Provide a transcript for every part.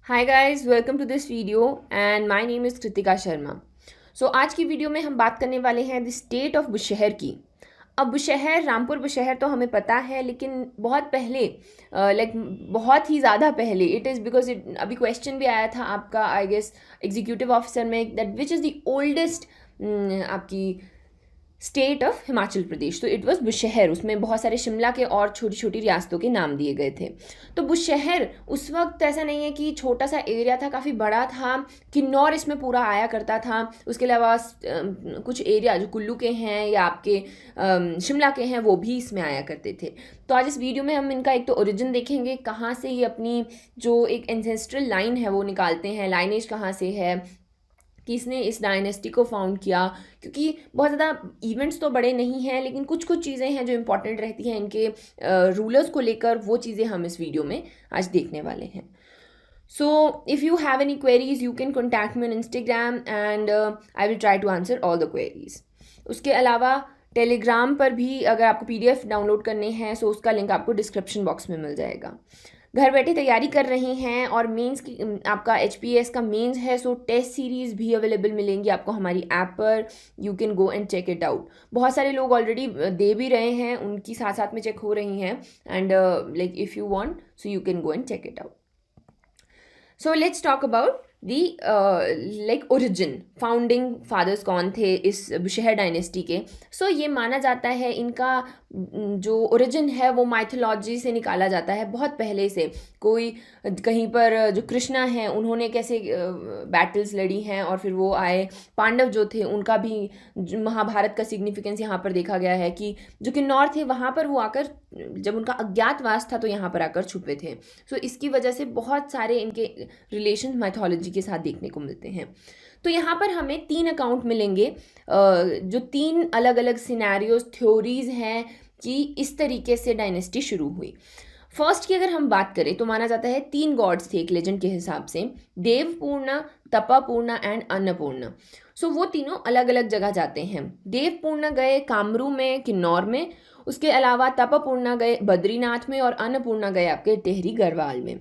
Hi guys, welcome to this video and my name is Kritika Sharma. So आज की video में हम बात करने वाले हैं द स्टेट ऑफ बुशहर की। अब बुशहर, रामपुर बुशहर तो हमें पता है, लेकिन बहुत पहले, बहुत ही ज़्यादा पहले, इट इज़ बिकॉज इट अभी क्वेश्चन भी आया था आपका, आई गेस एग्जीक्यूटिव ऑफिसर में, that which is the oldest आपकी स्टेट ऑफ हिमाचल प्रदेश। तो इट वॉज बुशहर। उसमें बहुत सारे शिमला के और छोटी छोटी रियासतों के नाम दिए गए थे। तो बुशहर उस वक्त ऐसा नहीं है कि छोटा सा एरिया था, काफ़ी बड़ा था। किन्नौर इसमें पूरा आया करता था। उसके अलावा कुछ एरिया जो कुल्लू के हैं या आपके शिमला के हैं वो भी इसमें आया करते थे। तो आज इस वीडियो में हम इनका एक तो ओरिजिन देखेंगे, कहाँ से ये अपनी जो एक एंसेस्ट्रल लाइन है वो निकालते हैं, लाइनेज कहाँ से है, किसने इस डायनेस्टी को फाउंड किया। क्योंकि बहुत ज़्यादा इवेंट्स तो बड़े नहीं हैं, लेकिन कुछ कुछ चीज़ें हैं जो इंपॉर्टेंट रहती हैं इनके रूलर्स को लेकर। वो चीज़ें हम इस वीडियो में आज देखने वाले हैं। So if you have any queries you can contact me on Instagram and I will try to answer all the queries. उसके अलावा टेलीग्राम पर भी अगर आपको पीडीएफ डाउनलोड करने हैं सो उसका लिंक आपको डिस्क्रिप्शन बॉक्स में मिल जाएगा। घर बैठे तैयारी कर रहे हैं और मेंस की आपका एचपीएस का मेंस है, सो टेस्ट सीरीज़ भी अवेलेबल मिलेंगी आपको हमारी ऐप पर। You can go and check it out. बहुत सारे लोग ऑलरेडी दे भी रहे हैं, उनकी साथ साथ में चेक हो रही हैं। And like if you want so you can go and check it out. So let's talk about the like origin, founding fathers कौन थे इस बुशहर डायनेस्टी के। सो ये माना जाता है इनका जो ओरिजिन है वो माइथोलॉजी से निकाला जाता है बहुत पहले से। कोई कहीं पर जो कृष्णा हैं उन्होंने कैसे बैटल्स लड़ी हैं और फिर वो आए। पांडव जो थे उनका भी महाभारत का सिग्निफिकेंस यहाँ पर देखा गया है कि जो किन्नौर थे वहाँ पर वो आकर, जब उनका अज्ञातवास था तो यहाँ पर आकर छुपे थे। सो इसकी वजह से बहुत सारे इनके रिलेशन माइथोलॉजी के साथ देखने को मिलते हैं। तो यहाँ पर हमें 3 अकाउंट मिलेंगे, जो 3 अलग अलग सिनेरियोज, थ्योरीज हैं कि इस तरीके से डायनेस्टी शुरू हुई। फर्स्ट की अगर हम बात करें तो माना जाता है 3 गॉड्स थे एक लेजेंड के हिसाब से, देवपूर्णा, तपापूर्णा एंड अन्नपूर्णा। सो वो तीनों अलग अलग जगह जाते हैं। देवपूर्णा गए कामरू में, किन्नौर में। उसके अलावा तपापूर्णा गए बद्रीनाथ में और अन्नपूर्णा गए आपके टेहरी गढ़वाल में।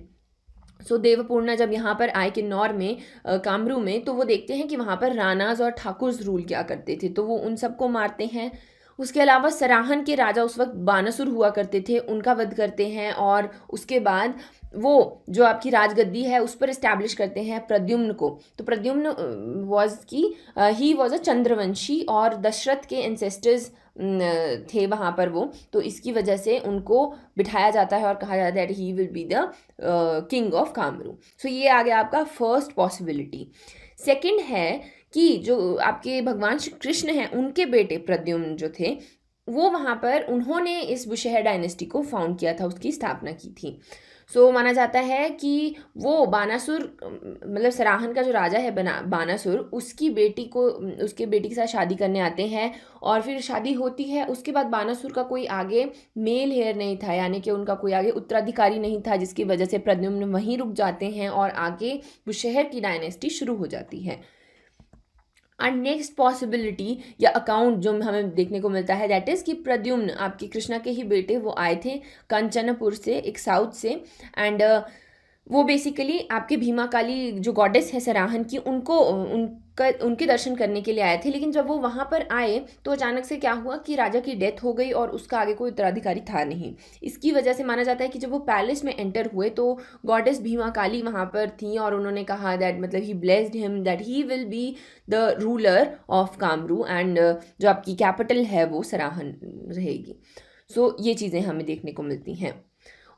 सो देवपूर्णा जब यहाँ पर आए किन्नौर में, कामरू में, तो वो देखते हैं कि वहाँ पर राणाज और ठाकुर्स रूल किया करते थे, तो वो उन सबको मारते हैं। उसके अलावा सराहन के राजा उस वक्त बानासुर हुआ करते थे, उनका वध करते हैं। और उसके बाद वो जो आपकी राजगद्दी है उस पर इस्टेब्लिश करते हैं प्रद्युम्न को। तो प्रद्युम्न वॉज की ही वॉज अ चंद्रवंशी और दशरथ के एंसेस्टर्स थे वहाँ पर वो। तो इसकी वजह से उनको बिठाया जाता है और कहा जाता है that he will be the king of Kamru. So ये आ गया आपका फर्स्ट पॉसिबिलिटी। सेकंड है कि जो आपके भगवान श्री कृष्ण हैं उनके बेटे प्रद्युम्न जो थे वो वहाँ पर, उन्होंने इस बुशहर डायनेस्टी को फाउंड किया था, उसकी स्थापना की थी। सो माना जाता है कि वो बानासुर, मतलब सराहन का जो राजा है बानासुर, उसकी बेटी को, उसके बेटी के साथ शादी करने आते हैं। और फिर शादी होती है, उसके बाद बानासुर का कोई आगे मेल हेयर नहीं था, यानी कि उनका कोई आगे उत्तराधिकारी नहीं था, जिसकी वजह से प्रद्युम्न वहीं रुक जाते हैं और आगे बुशहर की डायनेस्टी शुरू हो जाती है। और नेक्स्ट पॉसिबिलिटी या अकाउंट जो हमें देखने को मिलता है दैट इज़ कि प्रद्युम्न, आपके कृष्णा के ही बेटे, वो आए थे कंचनपुर से, एक साउथ से। एंड वो बेसिकली आपके भीमा काली जो गॉडेस है सराहन की, उनके दर्शन करने के लिए आए थे। लेकिन जब वो वहाँ पर आए तो अचानक से क्या हुआ कि राजा की डेथ हो गई और उसका आगे कोई उत्तराधिकारी था नहीं। इसकी वजह से माना जाता है कि जब वो पैलेस में एंटर हुए तो गॉडेस भीमा काली वहाँ पर थी और उन्होंने कहा दैट, मतलब he blessed him that he will be the ruler of Kamru and जो आपकी कैपिटल है वो सराहन रहेगी। सो ये चीज़ें हमें देखने को मिलती हैं।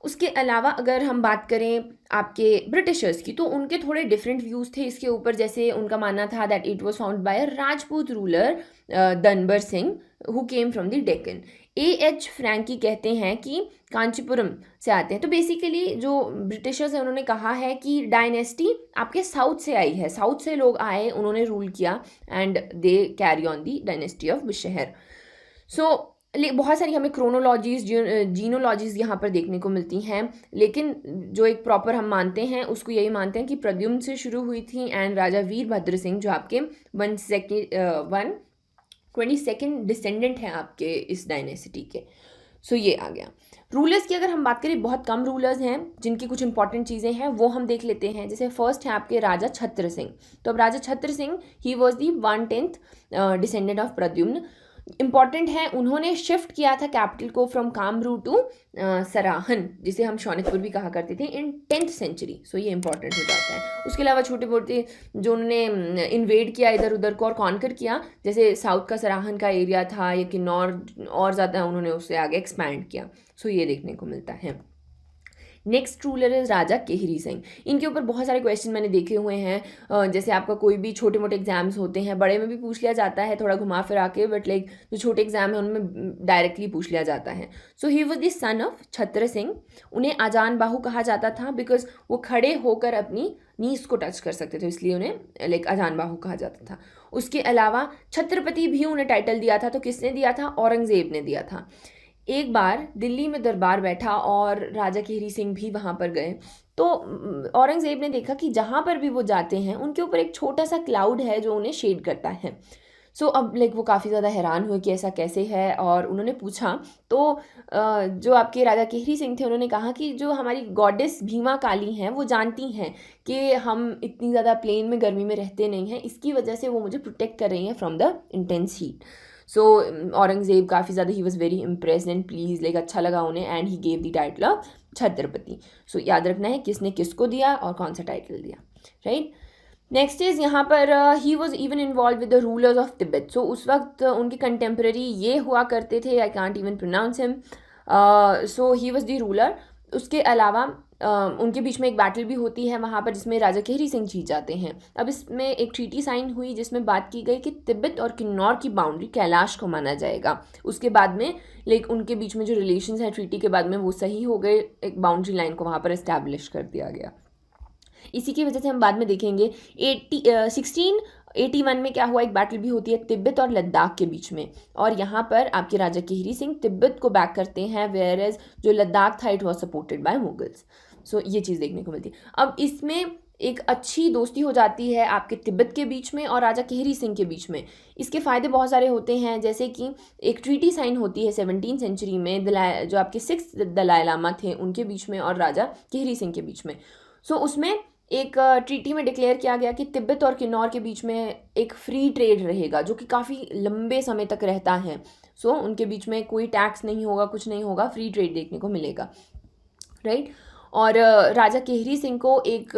उसके अलावा अगर हम बात करें आपके ब्रिटिशर्स की, तो उनके थोड़े डिफरेंट व्यूज़ थे इसके ऊपर। जैसे उनका मानना था that it was found by a Rajput ruler Danbar Singh who came from the Deccan. A H Francke कहते हैं कि कांचीपुरम से आते हैं। तो बेसिकली जो ब्रिटिशर्स हैं उन्होंने कहा है कि डायनेस्टी आपके साउथ से आई है, साउथ से लोग आए, उन्होंने रूल किया and they carry on the dynasty of Bushahr. So बहुत सारी हमें क्रोनोलॉजीज, जीनोलॉजीज यहाँ पर देखने को मिलती हैं, लेकिन जो एक प्रॉपर हम मानते हैं उसको यही मानते हैं कि प्रद्युम्न से शुरू हुई थी एंड राजा वीरभद्र सिंह जो आपके 122nd डिसेंडेंट हैं आपके इस डायनेसिटी के। सो ये आ गया। रूलर्स की अगर हम बात करें, बहुत कम रूलर्स हैं जिनकी कुछ इंपॉर्टेंट चीज़ें हैं वो हम देख लेते हैं। जैसे फर्स्ट है आपके राजा छत्र सिंह। तो अब राजा Chhatra Singh he was the 1/10 descendant of Pradyumna. Important है, उन्होंने शिफ्ट किया था कैपिटल को फ्रॉम कामरू टू सराहन, जिसे हम शौनकपुर भी कहा करते थे, इन 10th सेंचुरी। सो ये इंपॉर्टेंट हो जाता है। उसके अलावा छोटे मोटे जो उन्होंने इन्वेड किया इधर उधर को और कॉन्कर किया, जैसे साउथ का सराहन का एरिया था या किन्नौर, और ज़्यादा उन्होंने उससे आगे एक्सपैंड किया। सो ये देखने को मिलता है। नेक्स्ट रूलर इज राजा केहरी सिंह। इनके ऊपर बहुत सारे क्वेश्चन मैंने देखे हुए हैं। जैसे आपका कोई भी छोटे मोटे एग्जाम्स होते हैं, बड़े में भी पूछ लिया जाता है थोड़ा घुमा फिरा के, बट लाइक जो छोटे एग्जाम है उनमें डायरेक्टली पूछ लिया जाता है। So he was the son of Chhatar Singh. उन्हें आजान बाहु कहा जाता था बिकॉज वो खड़े होकर अपनी नीज को टच कर सकते थे, इसलिए उन्हें लाइक आजान बाहु कहा जाता था। उसके अलावा छत्रपति भी उन्हें टाइटल दिया था। तो किसने दिया था? औरंगजेब ने दिया था। एक बार दिल्ली में दरबार बैठा और राजा केहरी सिंह भी वहाँ पर गए, तो औरंगज़ेब ने देखा कि जहाँ पर भी वो जाते हैं उनके ऊपर एक छोटा सा क्लाउड है जो उन्हें शेड करता है। सो अब लाइक वो काफ़ी ज़्यादा हैरान हुए कि ऐसा कैसे है, और उन्होंने पूछा। तो जो आपके राजा केहरी सिंह थे उन्होंने कहा कि जो हमारी गॉडेस भीमा काली हैं वो जानती हैं कि हम इतनी ज़्यादा प्लेन में गर्मी में रहते नहीं हैं, इसकी वजह से वो मुझे प्रोटेक्ट कर रही हैं from the intense heat. So Aurangzeb काफ़ी ज़्यादा he was very impressed and please, like अच्छा लगा उन्हें, and he gave the title of Chhatrapati. So याद रखना है किसने किसको दिया और कौन सा टाइटल दिया, राइट। नेक्स्ट इज यहाँ पर he was even involve with the rulers of Tibet. So उस वक्त उनके कंटेम्प्रेरी ये हुआ करते थे, I can't even pronounce him. So he was the ruler. उसके अलावा उनके बीच में एक बैटल भी होती है वहाँ पर जिसमें राजा केहरी सिंह जीत जाते हैं। अब इसमें एक ट्रीटी साइन हुई जिसमें बात की गई कि तिब्बत और किन्नौर की बाउंड्री कैलाश को माना जाएगा। उसके बाद में लाइक उनके बीच में जो रिलेशंस हैं ट्रीटी के बाद में वो सही हो गए, एक बाउंड्री लाइन को वहाँ पर इस्टेब्लिश कर दिया गया। इसी की वजह से हम बाद में देखेंगे 1681 में क्या हुआ, एक बैटल भी होती है तिब्बत और लद्दाख के बीच में, और यहाँ पर आपके राजा केहरी सिंह तिब्बत को बैक करते हैं, वेयर एज जो लद्दाख था it was supported by Mughals. So ये चीज़ देखने को मिलती है। अब इसमें एक अच्छी दोस्ती हो जाती है आपके तिब्बत के बीच में और राजा केहरी सिंह के बीच में। इसके फ़ायदे बहुत सारे होते हैं, जैसे कि एक ट्रीटी साइन होती है 17th सेंचुरी में जो आपके 6th दलाई लामा थे उनके बीच में और राजा केहरी सिंह के बीच में। सो उसमें एक ट्रीटी में डिक्लेयर किया गया कि तिब्बत और किन्नौर के बीच में एक फ्री ट्रेड रहेगा जो कि काफ़ी लंबे समय तक रहता है। सो उनके बीच में कोई टैक्स नहीं होगा, कुछ नहीं होगा, फ्री ट्रेड देखने को मिलेगा, राइट। और राजा केहरी सिंह को एक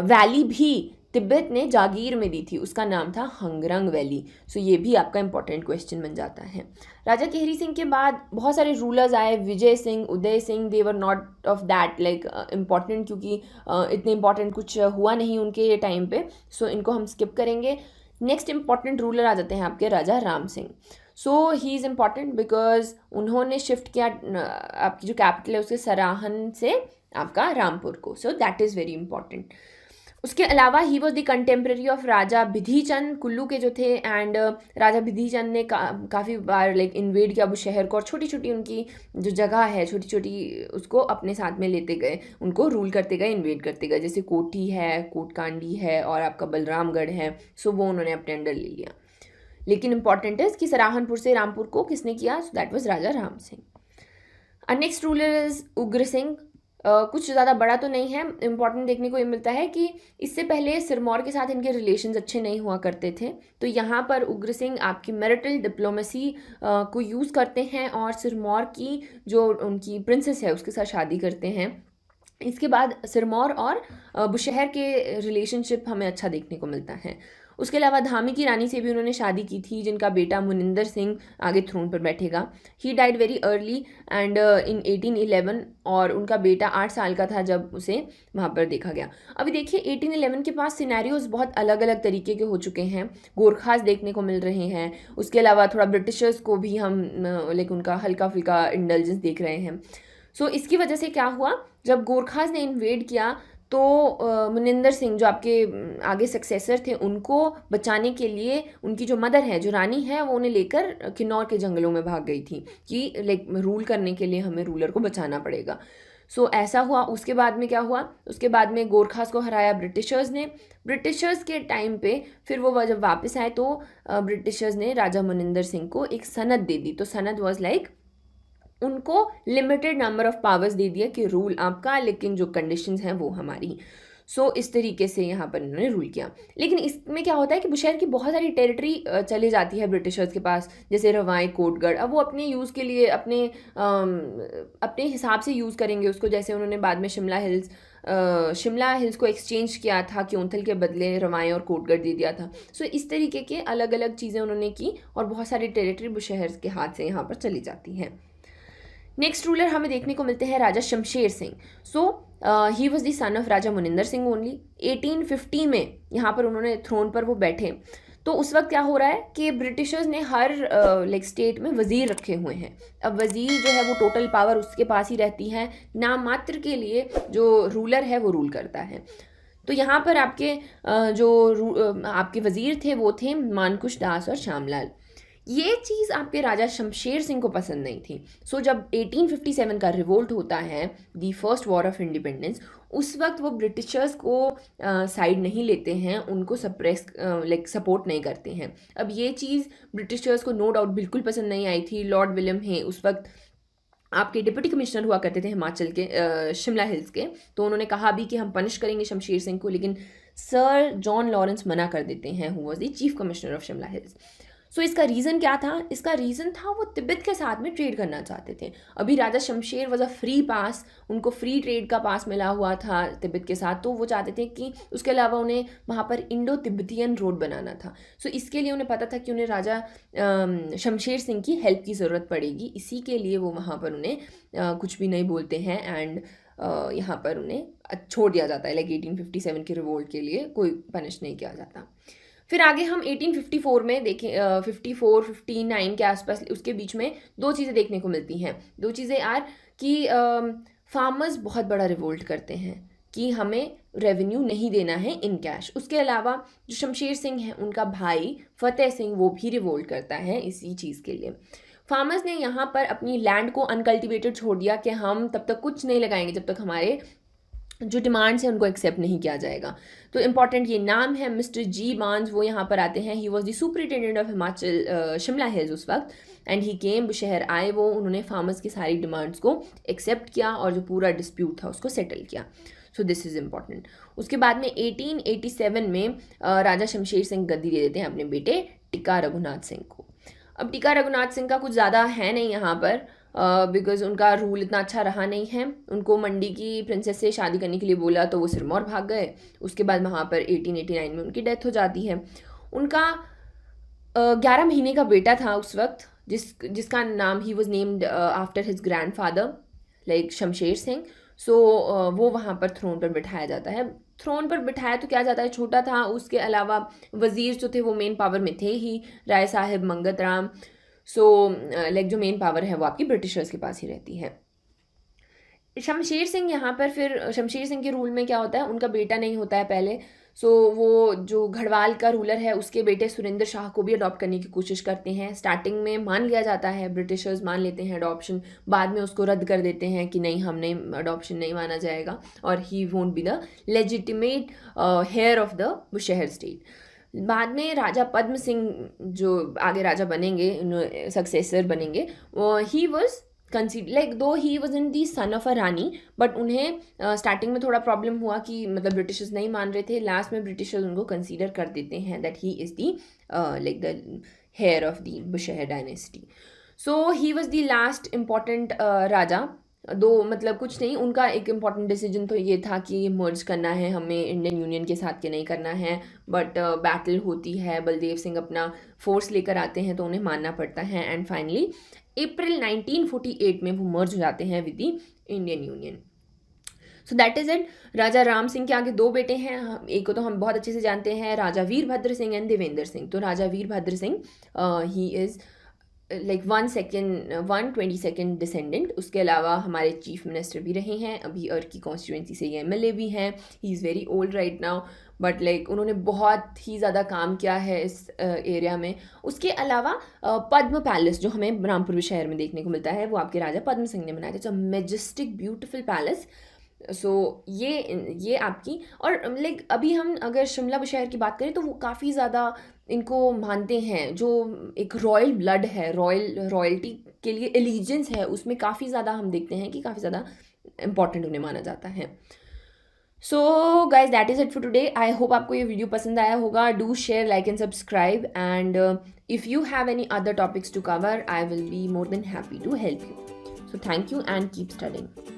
वैली भी तिब्बत ने जागीर में दी थी, उसका नाम था हंगरंग वैली। सो ये भी आपका इंपॉर्टेंट क्वेश्चन बन जाता है। राजा केहरी सिंह के बाद बहुत सारे रूलर्स आए, Vijay Singh, Uday Singh, they were not of that like important, क्योंकि इतने इंपॉर्टेंट कुछ हुआ नहीं उनके टाइम पे। सो इनको हम स्किप करेंगे। नेक्स्ट इंपॉर्टेंट रूलर आ जाते हैं आपके राजा राम सिंह। सो ही इज़ इम्पॉर्टेंट बिकॉज उन्होंने शिफ्ट किया आपकी जो कैपिटल है उसके सराहन से आपका रामपुर को। So that is very important. उसके अलावा he was the contemporary of Raja Bidhichand Kullu के जो थे, एंड राजा बिधिचंद ने काफ़ी बार लाइक इन्वेड किया बुशहर को, और छोटी छोटी उनकी जो जगह है छोटी छोटी उसको अपने साथ में लेते गए, उनको रूल करते गए, इन्वेड करते गए, जैसे कोठी है, कोटकांडी है और आपका बलरामगढ़ है। सो वो उन्होंने अपने अंडर ले लिया। लेकिन इंपॉर्टेंट है कि सराहनपुर से रामपुर को किसने किया? So that was Raja Ram Singh. Next ruler is उग्र सिंह। कुछ ज़्यादा बड़ा तो नहीं है, इम्पॉर्टेंट देखने को ये मिलता है कि इससे पहले सिरमौर के साथ इनके रिलेशंस अच्छे नहीं हुआ करते थे। तो यहाँ पर उग्र सिंह आपकी मैरिटल डिप्लोमेसी को यूज़ करते हैं और सिरमौर की जो उनकी प्रिंसेस है उसके साथ शादी करते हैं। इसके बाद सिरमौर और बुशहर के रिलेशनशिप हमें अच्छा देखने को मिलता है। उसके अलावा धामी की रानी से भी उन्होंने शादी की थी, जिनका बेटा मुनिंदर सिंह आगे थ्रोन पर बैठेगा। He died very early and in 1811, और उनका बेटा 8 साल का था जब उसे वहाँ पर देखा गया। अभी देखिए 1811 के पास सिनेरियोज बहुत अलग अलग तरीके के हो चुके हैं, गोरखास देखने को मिल रहे हैं, उसके अलावा थोड़ा ब्रिटिशर्स को भी हम लाइक उनका हल्का फुल्का इंडल्जेंस देख रहे हैं। सो इसकी वजह से क्या हुआ, जब गोरखास ने इन्वेड किया तो मुनिंदर सिंह जो आपके आगे सक्सेसर थे उनको बचाने के लिए उनकी जो मदर है, जो रानी है, वो उन्हें लेकर किन्नौर के जंगलों में भाग गई थी कि लाइक रूल करने के लिए हमें रूलर को बचाना पड़ेगा। सो ऐसा हुआ। उसके बाद में क्या हुआ, उसके बाद में गोरखास को हराया ब्रिटिशर्स ने। ब्रिटिशर्स के टाइम पे फिर वो जब वापस आए तो ब्रिटिशर्स ने राजा मुनिंदर सिंह को एक सनद दे दी। तो सनद वॉज लाइक उनको लिमिटेड नंबर ऑफ पावर्स दे दिया कि रूल आपका, लेकिन जो कंडीशंस हैं वो हमारी। इस तरीके से यहाँ पर इन्होंने रूल किया। लेकिन इसमें क्या होता है कि बुशहर की बहुत सारी टेरिटरी चली जाती है ब्रिटिशर्स के पास, जैसे रवाई, कोटगढ़। अब वो अपने यूज़ के लिए अपने हिसाब से यूज़ करेंगे उसको। जैसे उन्होंने बाद में शिमला हिल्स को एक्सचेंज किया था, क्योंथल के बदले रवाई और कोटगढ़ दे दिया था। इस तरीके के अलग अलग चीज़ें उन्होंने की और बहुत सारी टेरिटरी बुशहर के हाथ से यहाँ पर चली जाती हैं। नेक्स्ट रूलर हमें देखने को मिलते हैं Raja Shamsher Singh. He was the son of Raja Munindar Singh only. 1850 में यहाँ पर उन्होंने थ्रोन पर वो बैठे। तो उस वक्त क्या हो रहा है कि ब्रिटिशर्स ने हर स्टेट में वज़ीर रखे हुए हैं। अब वज़ीर जो है वो टोटल पावर उसके पास ही रहती है, नाम मात्र के लिए जो रूलर है वो रूल करता है। तो यहाँ पर आपके वज़ीर थे वो थे मानकुश दास और श्यामलाल। ये चीज़ आपके राजा शमशेर सिंह को पसंद नहीं थी। जब 1857 का रिवोल्ट होता है, the first war of independence, उस वक्त वो ब्रिटिशर्स को साइड नहीं लेते हैं, उनको सपोर्ट नहीं करते हैं। अब ये चीज़ ब्रिटिशर्स को नो डाउट बिल्कुल पसंद नहीं आई थी। लॉर्ड विलियम है उस वक्त आपके डिप्टी कमिश्नर हुआ करते थे हिमाचल के, शिमला हिल्स के। तो उन्होंने कहा भी कि हम पनिश करेंगे शमशेर सिंह को, लेकिन सर जॉन लॉरेंस मना कर देते हैं, who was the chief commissioner of Shimla hills. इसका रीज़न क्या था? इसका रीज़न था वो तिब्बत के साथ में ट्रेड करना चाहते थे। अभी Raja Shamsher was a free pass, उनको फ्री ट्रेड का पास मिला हुआ था तिब्बत के साथ। तो वो चाहते थे कि उसके अलावा उन्हें वहाँ पर इंडो तिब्बतियन रोड बनाना था। इसके लिए उन्हें पता था कि उन्हें राजा शमशेर सिंह की हेल्प की ज़रूरत पड़ेगी। इसी के लिए वो वहाँ पर उन्हें कुछ भी नहीं बोलते हैं एंड यहाँ पर उन्हें छोड़ दिया जाता है। 1857 के रिवोल्ट के लिए कोई पनिश नहीं किया जाता। फिर आगे हम 1854 में देखें, 54 59 के आसपास, उसके बीच में दो चीज़ें देखने को मिलती हैं। दो चीज़ें यार कि फार्मर्स बहुत बड़ा रिवोल्ट करते हैं कि हमें रेवेन्यू नहीं देना है इन कैश। उसके अलावा जो शमशेर सिंह है उनका भाई फतेह सिंह वो भी रिवोल्ट करता है इसी चीज़ के लिए। फार्मर्स ने यहाँ पर अपनी लैंड को अनकल्टिवेटेड छोड़ दिया कि हम तब तक कुछ नहीं लगाएंगे जब तक हमारे जो डिमांड्स हैं उनको एक्सेप्ट नहीं किया जाएगा। तो इम्पॉर्टेंट ये नाम है मिस्टर जी बार्न्स, वो यहाँ पर आते हैं। ही was the superintendent of Himachal Shimla hills उस वक्त, एंड ही केम, बुशहर आए वो, उन्होंने फार्मर्स की सारी डिमांड्स को एक्सेप्ट किया और जो पूरा डिस्प्यूट था उसको सेटल किया। This is important. उसके बाद में 1887 में राजा शमशेर सिंह गद्दी दे देते हैं अपने बेटे टिक्का रघुनाथ सिंह को। अब टिक्का रघुनाथ सिंह का कुछ ज़्यादा है नहीं यहाँ पर, बिकॉज़ उनका रूल इतना अच्छा रहा नहीं है। उनको मंडी की प्रिंसेस से शादी करने के लिए बोला तो वो सिरमौर भाग गए। उसके बाद वहाँ पर 1889 में उनकी डेथ हो जाती है। उनका 11 महीने का बेटा था उस वक्त, जिसका नाम he was named after his grand father Shamsher Singh. वो वहाँ पर थ्रोन पर बिठाया जाता है। थ्रोन पर बिठाया तो क्या जाता है, छोटा था। उसके अलावा वज़ीर जो थे वो मेन पावर में थे ही, राय साहिब, मंगत राम। जो मेन पावर है वो आपकी ब्रिटिशर्स के पास ही रहती है। शमशेर सिंह यहाँ पर, फिर शमशेर सिंह के रूल में क्या होता है, उनका बेटा नहीं होता है पहले। वो जो घड़वाल का रूलर है उसके बेटे सुरेंद्र शाह को भी अडॉप्ट करने की कोशिश करते हैं। स्टार्टिंग में मान लिया जाता है, ब्रिटिशर्स मान लेते हैं अडॉप्शन, बाद में उसको रद्द कर देते हैं कि नहीं, हमने अडॉप्शन नहीं माना जाएगा और he won't be the legitimate heir of the Bushahr state. बाद में राजा पद्म सिंह जो आगे राजा बनेंगे, सक्सेसर बनेंगे, ही वॉज कंसीड दो he was in the son of a Rani, but उन्हें स्टार्टिंग में थोड़ा प्रॉब्लम हुआ कि मतलब ब्रिटिशर्स नहीं मान रहे थे। लास्ट में ब्रिटिशर्स उनको कंसीडर कर देते हैं that he is the the heir of the Bushahr dynasty. He was the last important Raja. कुछ नहीं, उनका एक इम्पॉर्टेंट डिसीजन तो ये था कि मर्ज करना है हमें इंडियन यूनियन के साथ के नहीं करना है, बट बैटल होती है, बलदेव सिंह अपना फोर्स लेकर आते हैं तो उन्हें मानना पड़ता है, एंड फाइनली अप्रैल 1948 में वो मर्ज हो जाते हैं with the Indian union. That is it. Raja Ram Singh के आगे दो बेटे हैं, एक को तो हम बहुत अच्छे से जानते हैं, राजा वीरभद्र सिंह एंड देवेंद्र सिंह। तो Raja Virbhadra Singh he is 122nd descendant. उसके अलावा हमारे चीफ मिनिस्टर भी रहे हैं, अभी अर्की कॉन्स्टिट्यूंसी से ये MLA भी हैं। He is very old right now, but उन्होंने बहुत ही ज़्यादा काम किया है इस एरिया में। उसके अलावा पद्म पैलेस जो हमें रामपुर शहर में देखने को मिलता है वो आपके राजा पद्म सिंह ने बनाया था। It's a Majestic beautiful palace. ये आपकी, और अभी हम अगर शिमला बुशहर की बात करें तो वो काफ़ी ज़्यादा इनको मानते हैं, जो एक रॉयल ब्लड है, रॉयल्टी के लिए एलिजेंस है, उसमें काफ़ी ज़्यादा हम देखते हैं कि काफ़ी ज़्यादा इम्पॉर्टेंट उन्हें माना जाता है। So guys that is it for today. I hope आपको ये वीडियो पसंद आया होगा। Do share, like and subscribe, and if you have any other topics to cover, I will be more than happy to help you. So thank you and keep studying.